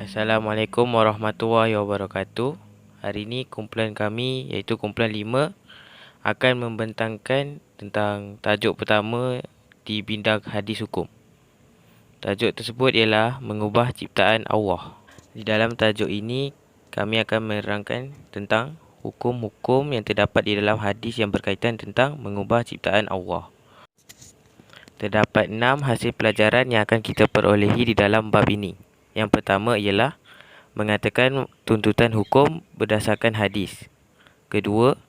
Assalamualaikum warahmatullahi wabarakatuh. Hari ini kumpulan kami iaitu kumpulan 5 akan membentangkan tentang tajuk pertama di bidang hadis hukum. Tajuk tersebut ialah mengubah ciptaan Allah. Di dalam tajuk ini kami akan menerangkan tentang hukum-hukum yang terdapat di dalam hadis yang berkaitan tentang mengubah ciptaan Allah. Terdapat 6 hasil pelajaran yang akan kita perolehi di dalam bab ini. Yang pertama ialah mengatakan tuntutan hukum berdasarkan hadis. Kedua,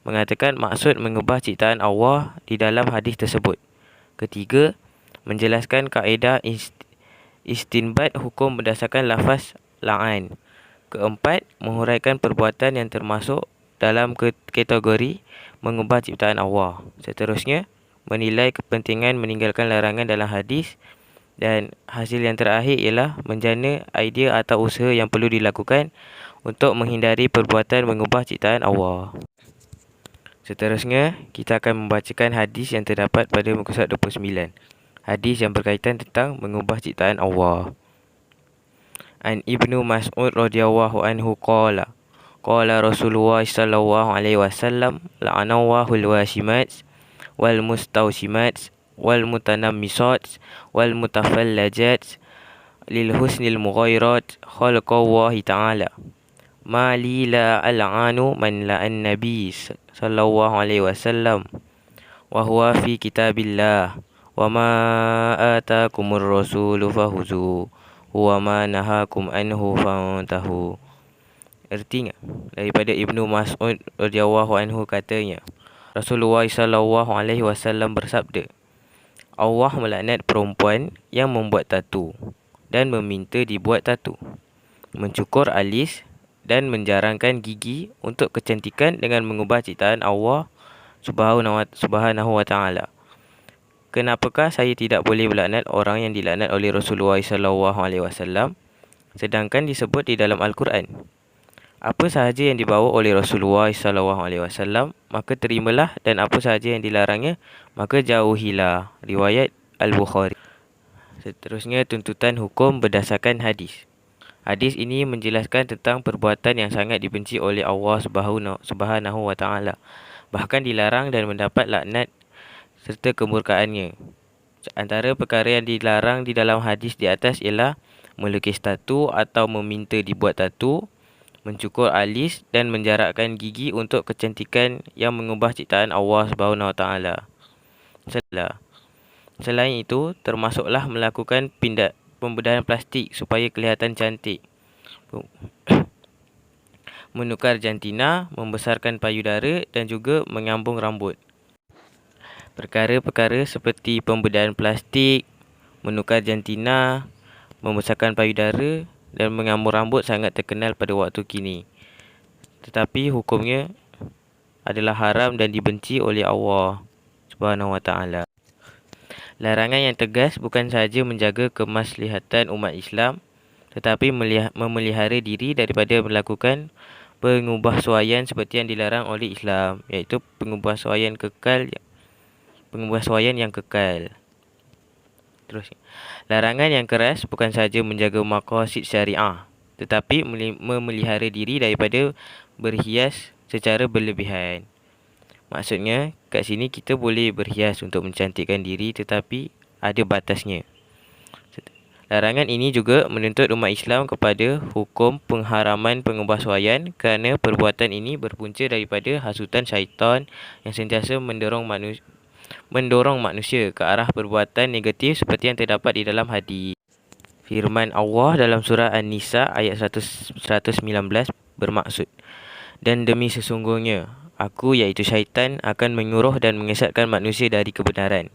mengatakan maksud mengubah ciptaan Allah di dalam hadis tersebut. Ketiga, menjelaskan kaedah istinbat hukum berdasarkan lafaz la'an. Keempat, menghuraikan perbuatan yang termasuk dalam kategori mengubah ciptaan Allah. Seterusnya, menilai kepentingan meninggalkan larangan dalam hadis. Dan hasil yang terakhir ialah menjana idea atau usaha yang perlu dilakukan untuk menghindari perbuatan mengubah ciptaan Allah. Seterusnya, kita akan membacakan hadis yang terdapat pada muka surat 29. Hadis yang berkaitan tentang mengubah ciptaan Allah. An Ibnu Mas'ud radhiyallahu anhu qala Rasulullah sallallahu alaihi wasallam la'anallahu al-wasimat wal mustawsimat wal mutanammisat wal mutafallajat lil husnil mughayrat khalqallahi ta'ala ma li la al'anu man la'an nabi sallallahu alaihi wasallam wa huwa fi kitabillah wa ma atakumur rasulu fahuzu wa ma nahakum anhu fantahu. Artinya, daripada Ibnu Mas'ud radhiyallahu anhu katanya, Rasulullah sallallahu alaihi wasallam bersabda, Allah melaknat perempuan yang membuat tatu dan meminta dibuat tatu, mencukur alis dan menjarangkan gigi untuk kecantikan dengan mengubah ciptaan Allah Subhanahu wa taala. Kenapakah saya tidak boleh melaknat orang yang dilaknat oleh Rasulullah sallallahu alaihi wasallam sedangkan disebut di dalam Al-Quran? Apa sahaja yang dibawa oleh Rasulullah sallallahu alaihi wasallam maka terimalah, dan apa sahaja yang dilarangnya maka jauhilah. Riwayat Al-Bukhari. Seterusnya, tuntutan hukum berdasarkan hadis. Hadis ini menjelaskan tentang perbuatan yang sangat dibenci oleh Allah Subhanahu wa taala, bahkan dilarang dan mendapat laknat serta kemurkaannya. Antara perkara yang dilarang di dalam hadis di atas ialah melukis tatu atau meminta dibuat tatu, mencukur alis dan menjarakkan gigi untuk kecantikan yang mengubah ciptaan Allah Subhanahu wa taala. Selain itu, termasuklah melakukan pembedahan plastik supaya kelihatan cantik, menukar jantina, membesarkan payudara dan juga menyambung rambut. Perkara-perkara seperti pembedahan plastik, menukar jantina, membesarkan payudara dan menyambung rambut sangat terkenal pada waktu kini. Tetapi hukumnya adalah haram dan dibenci oleh Allah Subhanahu wa taala. Larangan yang tegas bukan sahaja menjaga kemaslihatan umat Islam, tetapi memelihara diri daripada melakukan pengubahsuaian seperti yang dilarang oleh Islam, iaitu pengubahsuaian yang kekal. Terus, larangan yang keras bukan sahaja menjaga maqasid syariah, tetapi memelihara diri daripada berhias secara berlebihan. Maksudnya, kat sini kita boleh berhias untuk mencantikkan diri, tetapi ada batasnya. Larangan ini juga menuntut umat Islam kepada hukum pengharaman pengubahsuaian, kerana perbuatan ini berpunca daripada hasutan syaitan yang sentiasa mendorong manusia ke arah perbuatan negatif seperti yang terdapat di dalam hadis. Firman Allah dalam surah An-Nisa ayat 119 bermaksud, dan demi sesungguhnya aku, iaitu syaitan, akan menyuruh dan menyesatkan manusia dari kebenaran,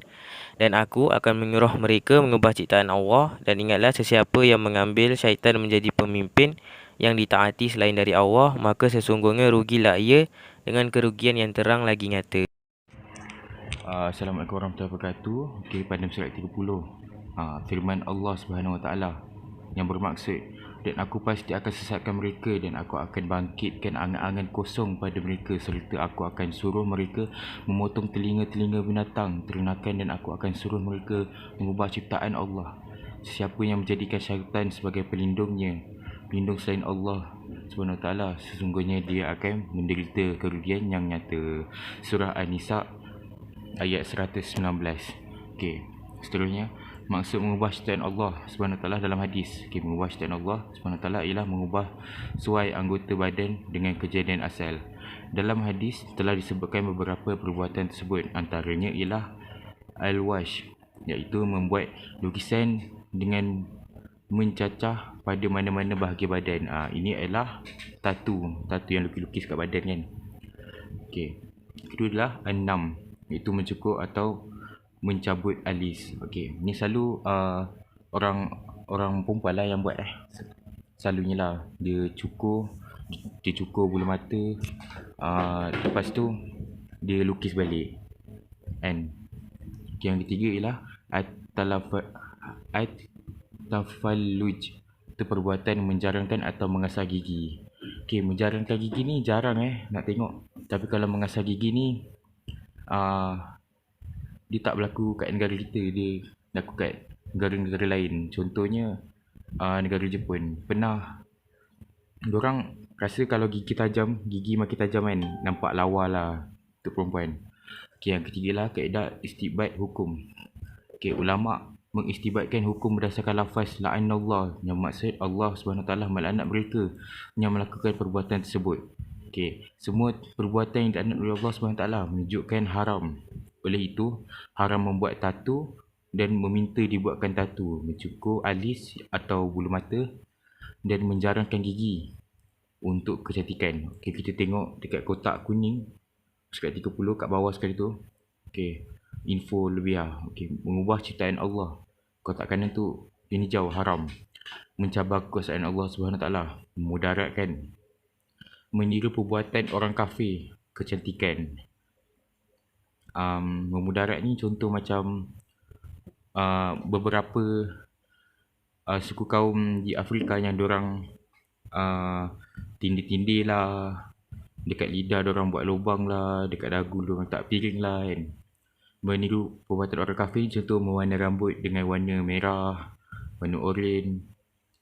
dan aku akan menyuruh mereka mengubah ciptaan Allah. Dan ingatlah, sesiapa yang mengambil syaitan menjadi pemimpin yang ditaati selain dari Allah, maka sesungguhnya rugilah ia dengan kerugian yang terang lagi nyata. Assalamualaikum warahmatullahi wabarakatuh. Okey, pada surat 30, firman Allah Subhanahu wa taala yang bermaksud, dan aku pasti akan sesatkan mereka, dan aku akan bangkitkan angan-angan kosong pada mereka, serta aku akan suruh mereka memotong telinga-telinga binatang ternakan, dan aku akan suruh mereka mengubah ciptaan Allah. Siapa yang menjadikan syaitan sebagai pelindungnya, pelindung selain Allah Subhanahu Wa Taala, sesungguhnya dia akan menderita kerugian yang nyata. Surah An-Nisa ayat 119. Okey, seterusnya maksud mengubah ciptaan Allah Subhanahu Wa Taala dalam hadis. Okey, mengubah ciptaan Allah Subhanahu Wa Taala ialah mengubah suai anggota badan dengan kejadian asal. Dalam hadis telah disebutkan beberapa perbuatan tersebut, antaranya ialah al-wash, iaitu membuat lukisan dengan mencacah pada mana-mana bahagian badan. Ini adalah tatu yang lukis kat badan kan. Okey. Kedua adalah enam, iaitu mencukur atau mencabut alis. Okey, ni selalu orang perempuan lah yang buat selalunya lah. Dia cukur bulu mata, lepas tu dia lukis balik kan. Okay, yang ketiga ialah at-tafalluj, itu perbuatan menjarangkan atau mengasah gigi. Okay, menjarangkan gigi ni jarang nak tengok. Tapi kalau mengasah gigi ni dia tak berlaku kat negara kita, dia berlaku kat negara-negara lain. Contohnya negara Jepun. Pernah diorang rasa kalau gigi makin tajam kan, nampak lawa lah untuk perempuan. Okay, yang ketiga lah kaedah istibat hukum. Okay, ulama' mengistibatkan hukum berdasarkan lafaz la'anallah, yang maksud Allah SWT melaknat mereka yang melakukan perbuatan tersebut. Okay, semua perbuatan yang dilaknat oleh Allah SWT menunjukkan haram. Oleh itu, haram membuat tatu dan meminta dibuatkan tatu, mencukur alis atau bulu mata, dan menjarangkan gigi untuk kecantikan. Okay, kita tengok dekat kotak kuning sekat 30 kat bawah sekali tu. Okay, info lebih lah. Okay, mengubah ciptaan Allah. Kotak kanan tu ini jauh haram. Mencabar kekuasaan Allah SWT, memudaratkan, meniru perbuatan orang kafir, kecantikan. Memudarat ni contoh macam beberapa suku kaum di Afrika yang diorang tindih-tindih lah, dekat lidah diorang buat lubang lah, dekat dagu diorang tak piring lah kan. Meniru perbuatan orang kafir, contoh mewarna rambut dengan warna merah, warna oranye,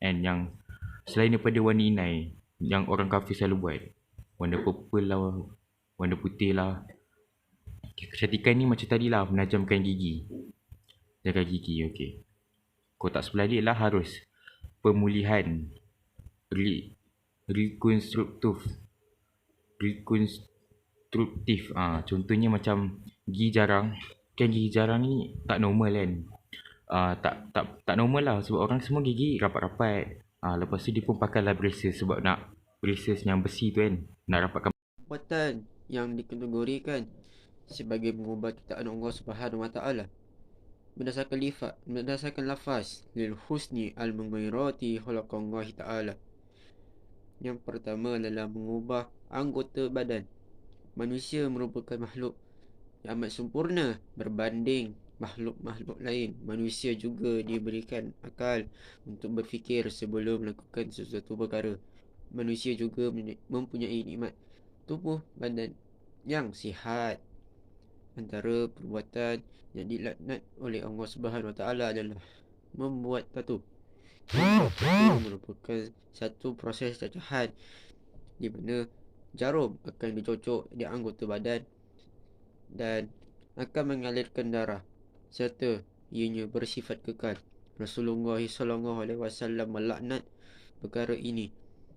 and yang selain daripada warna inai yang orang kafir selalu buat, warna purple lah, warna putih lah. Kecantikan ni macam tadi lah, menajamkan gigi, jaga gigi. Okay, kotak sebelah dia lah harus pemulihan, rekonstruktif. Contohnya macam gigi jarang. Kan gigi jarang ni tak normal kan. Tak normal lah, sebab orang semua gigi rapat-rapat. Lepas tu dia pun pakailah braces, sebab nak braces yang besi tu kan, nak rapatkan. Perbuatan yang dikategorikan sebagai mengubah ciptaan Allah Subhanahu Wa Taala berdasarkan lafaz lil husni al mughairati khalaqallahu taala. Yang pertama adalah mengubah anggota badan. Manusia merupakan makhluk yang amat sempurna berbanding makhluk-makhluk lain. Manusia juga diberikan akal untuk berfikir sebelum melakukan sesuatu perkara. Manusia juga mempunyai nikmat tubuh badan yang sihat. Antara perbuatan yang dilaknat oleh Allah Subhanahu Wa Taala adalah membuat tatu. Tatu merupakan satu proses cacahan di mana jarum akan dicocok di anggota badan dan akan mengalirkan darah, serta ianya bersifat kekal. Rasulullah SAW melaknat perkara ini,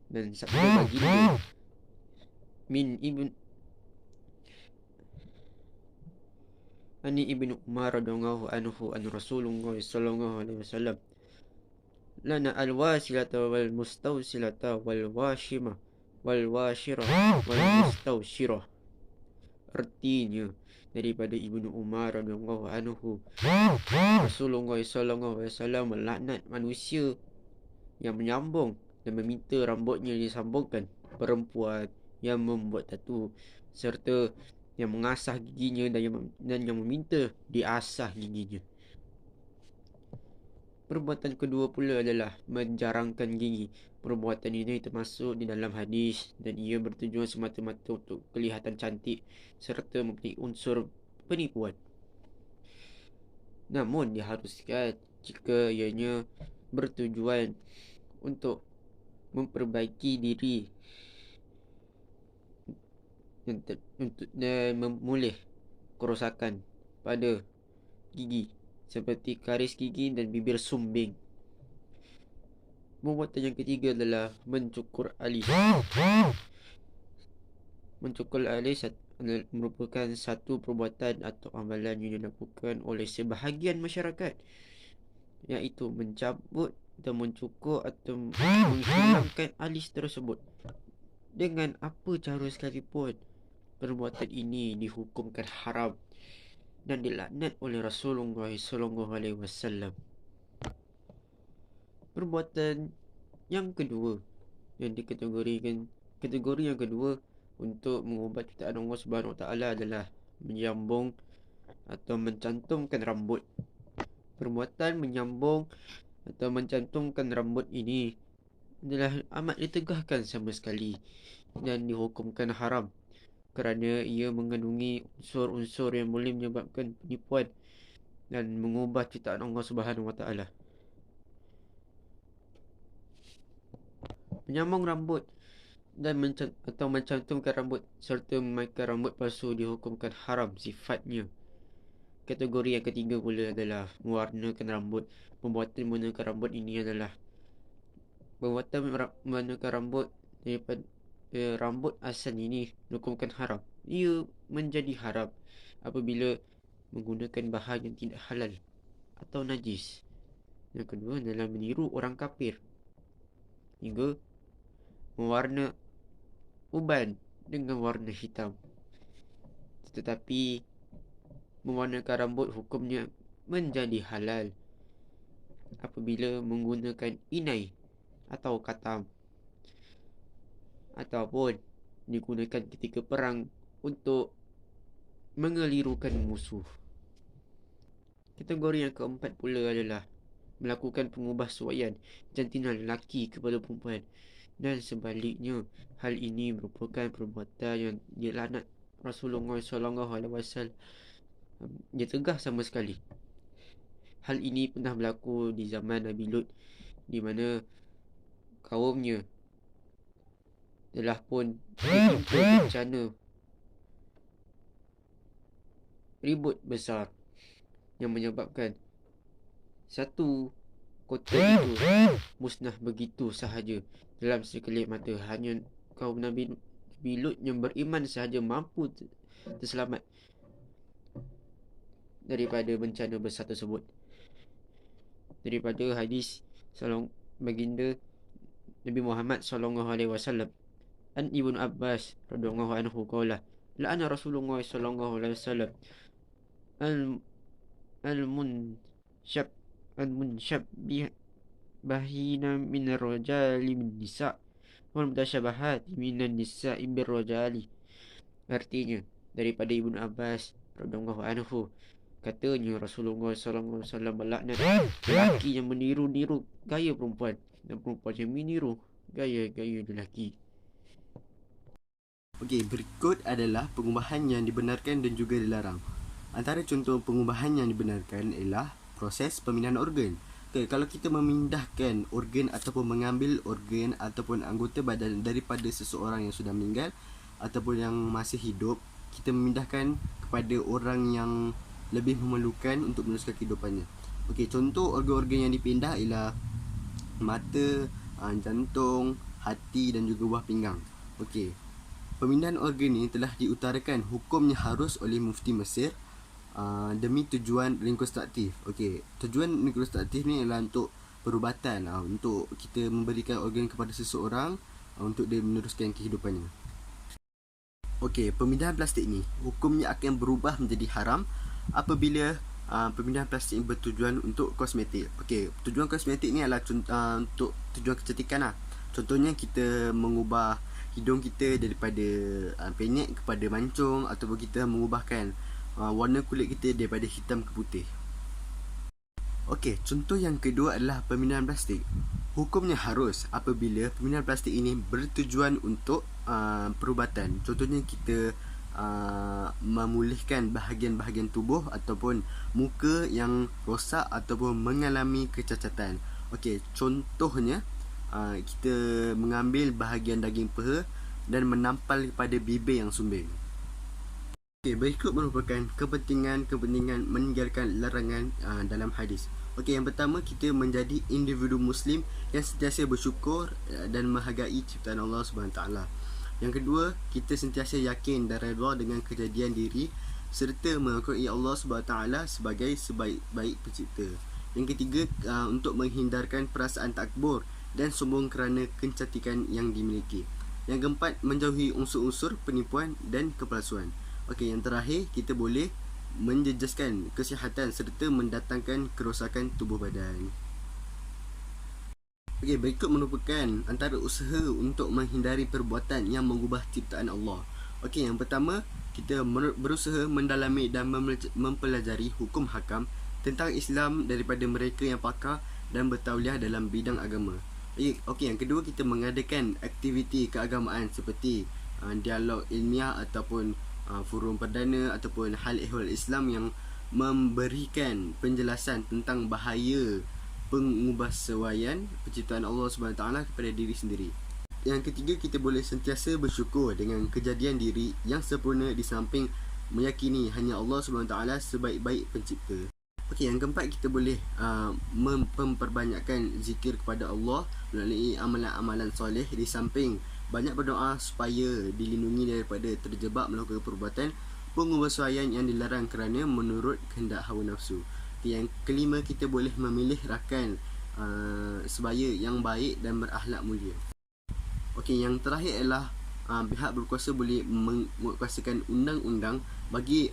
dan sabda baginda Ani ibnu Umar radhiyallahu anhu an Rasulullah sallallahu alaihi wasallam lana alwasilata wal mustawsilata wal washima wal washirah wal mustawshirah. Artinya, daripada Ibnu Umar radhiyallahu anhu, Rasulullah sallallahu alaihi wasallam melaknat manusia yang menyambung dan meminta rambutnya disambungkan, perempuan yang membuat tatu, serta yang mengasah giginya dan yang meminta diasah giginya. Perbuatan kedua pula adalah menjarangkan gigi. Perbuatan ini termasuk di dalam hadis dan ia bertujuan semata-mata untuk kelihatan cantik serta mempunyai unsur penipuan. Namun diharuskan jika ianya bertujuan untuk memperbaiki diri dan memulih kerosakan pada gigi seperti karis gigi dan bibir sumbing. Perbuatan yang ketiga adalah mencukur alis. Mencukur alis merupakan satu perbuatan atau amalan yang dilakukan oleh sebahagian masyarakat, iaitu mencabut atau mencukur atau menghilangkan alis tersebut. Dengan apa cara sekalipun, perbuatan ini dihukumkan haram dan dilaknat oleh Rasulullah SAW. Perbuatan yang kedua yang dikategorikan, kategori yang kedua untuk mengubah ciptaan Allah Subhanahu Wa Taala adalah menyambung atau mencantumkan rambut. Perbuatan menyambung atau mencantumkan rambut ini adalah amat ditegahkan sama sekali dan dihukumkan haram kerana ia mengandungi unsur-unsur yang boleh menyebabkan penipuan dan mengubah ciptaan Allah Subhanahu Wa Taala. Menyambung rambut dan atau mencantumkan rambut serta memakai rambut palsu dihukumkan haram sifatnya. Kategori yang ketiga pula adalah mewarnakan rambut. Perbuatan mewarnakan rambut ini adalah perbuatan mewarnakan rambut daripada rambut asal ini dihukumkan haram. Ia menjadi haram apabila menggunakan bahan yang tidak halal atau najis. Yang kedua adalah meniru orang kafir. Hingga mewarna uban dengan warna hitam. Tetapi mewarnakan rambut hukumnya menjadi halal apabila menggunakan inai atau katam ataupun digunakan ketika perang untuk mengelirukan musuh. Kategori yang keempat pula adalah melakukan pengubahsuaian jantina lelaki kepada perempuan dan sebaliknya. Hal ini merupakan perbuatan yang dilaknat Rasulullah SAW. Dia tegah sama sekali. Hal ini pernah berlaku di zaman Nabi Lut, di mana kaumnya telah pun ditimpa bencana ribut besar yang menyebabkan satu kota itu musnah begitu sahaja dalam sekelip mata. Hanya kaum Nabi Lut yang beriman sahaja mampu terselamat daripada bencana besar tersebut. Daripada hadis baginda Nabi Muhammad SAW, an Ibnu Abbas radhiyallahu anhu qala la'ana Rasulullah SAW al-munshabbihina min ar-rajali min nisa' wal mutasyabbihati minan nisa'i bir rajali. Artinya, daripada Ibnu Abbas radhiyallahu anhu, katanya Rasulullah SAW melaknat lelaki yang meniru-niru gaya perempuan dan perempuan yang meniru gaya-gaya lelaki. Okey, berikut adalah pengubahan yang dibenarkan dan juga dilarang. Antara contoh pengubahan yang dibenarkan ialah proses pemindahan organ. Okay, kalau kita memindahkan organ ataupun mengambil organ ataupun anggota badan daripada seseorang yang sudah meninggal ataupun yang masih hidup, kita memindahkan kepada orang yang lebih memerlukan untuk meneruskan kehidupannya. Okey, contoh organ-organ yang dipindah ialah mata, jantung, hati dan juga buah pinggang. Okey, pemindahan organ ini telah diutarakan hukumnya harus oleh Mufti Mesir demi tujuan rekonstruktif. Okey, tujuan rekonstruktif ni adalah untuk perubatan, untuk kita memberikan organ kepada seseorang untuk dia meneruskan kehidupannya. Okey, pemindahan plastik ni hukumnya akan berubah menjadi haram apabila pemindahan plastik bertujuan untuk kosmetik. Okey, tujuan kosmetik ni adalah untuk tujuan kecantikan lah. Contohnya kita mengubah hidung kita daripada penyek kepada mancung, ataupun kita mengubahkan warna kulit kita daripada hitam ke putih. Okey, contoh yang kedua adalah pemindahan plastik. Hukumnya harus apabila pemindahan plastik ini bertujuan untuk perubatan. Contohnya kita memulihkan bahagian-bahagian tubuh ataupun muka yang rosak ataupun mengalami kecacatan. Okey, contohnya kita mengambil bahagian daging peha dan menampal pada bibir yang sumbing. Berikut merupakan kepentingan meninggalkan larangan dalam hadis. Yang pertama, kita menjadi individu Muslim yang sentiasa bersyukur dan menghargai ciptaan Allah SWT. Yang kedua, kita sentiasa yakin dan redha dengan kejadian diri serta mengakui Allah SWT sebagai sebaik-baik pencipta. Yang ketiga, untuk menghindarkan perasaan takbur dan sombong kerana kecantikan yang dimiliki. Yang keempat, menjauhi unsur-unsur penipuan dan kepalsuan. Yang terakhir, kita boleh menjejaskan kesihatan serta mendatangkan kerosakan tubuh badan. Berikut merupakan antara usaha untuk menghindari perbuatan yang mengubah ciptaan Allah. Yang pertama, kita berusaha mendalami dan mempelajari hukum hakam tentang Islam daripada mereka yang pakar dan bertauliah dalam bidang agama. Yang kedua, kita mengadakan aktiviti keagamaan seperti dialog ilmiah ataupun forum perdana ataupun hal ehwal Islam yang memberikan penjelasan tentang bahaya pengubahsuaian penciptaan Allah SWT kepada diri sendiri. Yang ketiga, kita boleh sentiasa bersyukur dengan kejadian diri yang sempurna di samping meyakini hanya Allah SWT sebaik-baik pencipta. Yang keempat, kita boleh memperbanyakkan zikir kepada Allah melalui amalan-amalan soleh di samping banyak berdoa supaya dilindungi daripada terjebak melakukan perbuatan pengubahsuaian yang dilarang kerana menurut kehendak hawa nafsu. Yang kelima, kita boleh memilih rakan sebaya yang baik dan berakhlak mulia. Yang terakhir adalah pihak berkuasa boleh menguatkuasakan undang-undang bagi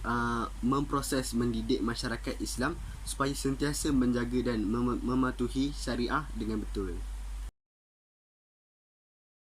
memproses mendidik masyarakat Islam supaya sentiasa menjaga dan mematuhi syariah dengan betul.